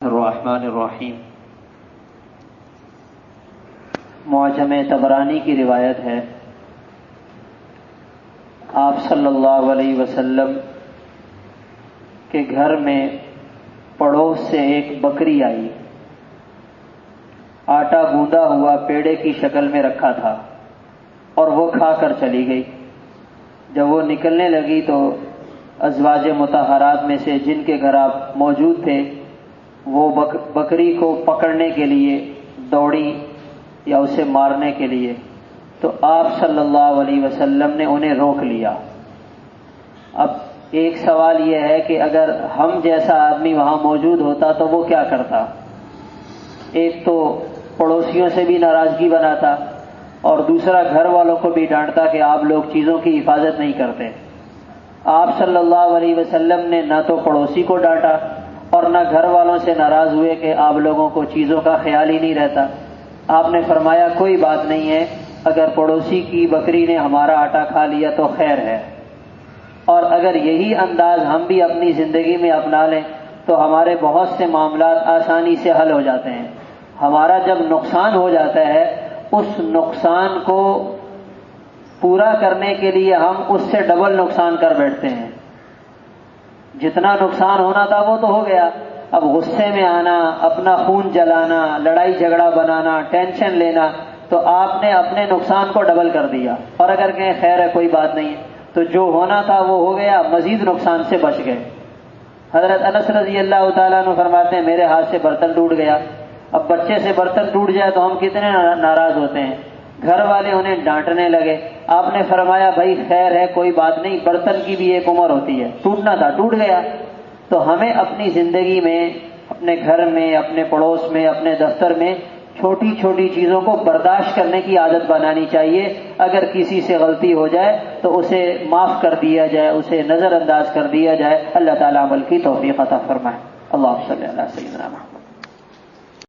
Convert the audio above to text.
الرحمن الرحیم۔ معجم طبرانی کی روایت ہے، آپ صلی اللہ علیہ وسلم کے گھر میں پڑوس سے ایک بکری آئی، آٹا گوندا ہوا پیڑے کی شکل میں رکھا تھا اور وہ کھا کر چلی گئی۔ جب وہ نکلنے لگی تو ازواج مطہرات میں سے جن کے گھر آپ موجود تھے وہ بکری کو پکڑنے کے لیے دوڑی یا اسے مارنے کے لیے، تو آپ صلی اللہ علیہ وسلم نے انہیں روک لیا۔ اب ایک سوال یہ ہے کہ اگر ہم جیسا آدمی وہاں موجود ہوتا تو وہ کیا کرتا؟ ایک تو پڑوسیوں سے بھی ناراضگی بناتا اور دوسرا گھر والوں کو بھی ڈانٹتا کہ آپ لوگ چیزوں کی حفاظت نہیں کرتے۔ آپ صلی اللہ علیہ وسلم نے نہ تو پڑوسی کو ڈانٹا اور نہ گھر والوں سے ناراض ہوئے کہ آپ لوگوں کو چیزوں کا خیال ہی نہیں رہتا۔ آپ نے فرمایا کوئی بات نہیں ہے، اگر پڑوسی کی بکری نے ہمارا آٹا کھا لیا تو خیر ہے، اور اگر یہی انداز ہم بھی اپنی زندگی میں اپنا لیں تو ہمارے بہت سے معاملات آسانی سے حل ہو جاتے ہیں۔ ہمارا جب نقصان ہو جاتا ہے اس نقصان کو پورا کرنے کے لیے ہم اس سے ڈبل نقصان کر بیٹھتے ہیں۔ جتنا نقصان ہونا تھا وہ تو ہو گیا، اب غصے میں آنا، اپنا خون جلانا، لڑائی جھگڑا بنانا، ٹینشن لینا، تو آپ نے اپنے نقصان کو ڈبل کر دیا۔ اور اگر کہیں خیر ہے کوئی بات نہیں تو جو ہونا تھا وہ ہو گیا، مزید نقصان سے بچ گئے۔ حضرت انس رضی اللہ تعالیٰ عنہ فرماتے ہیں میرے ہاتھ سے برتن ٹوٹ گیا۔ اب بچے سے برتن ٹوٹ جائے تو ہم کتنے ناراض ہوتے ہیں، گھر والے انہیں ڈانٹنے لگے۔ آپ نے فرمایا بھائی خیر ہے کوئی بات نہیں، برتن کی بھی ایک عمر ہوتی ہے، ٹوٹنا تھا ٹوٹ گیا۔ تو ہمیں اپنی زندگی میں، اپنے گھر میں، اپنے پڑوس میں، اپنے دفتر میں چھوٹی چھوٹی چیزوں کو برداشت کرنے کی عادت بنانی چاہیے۔ اگر کسی سے غلطی ہو جائے تو اسے معاف کر دیا جائے، اسے نظر انداز کر دیا جائے۔ اللہ تعالیٰ عمل کی توفیق عطا فرمائے۔ اللہ صلی علی سیدنا محمد۔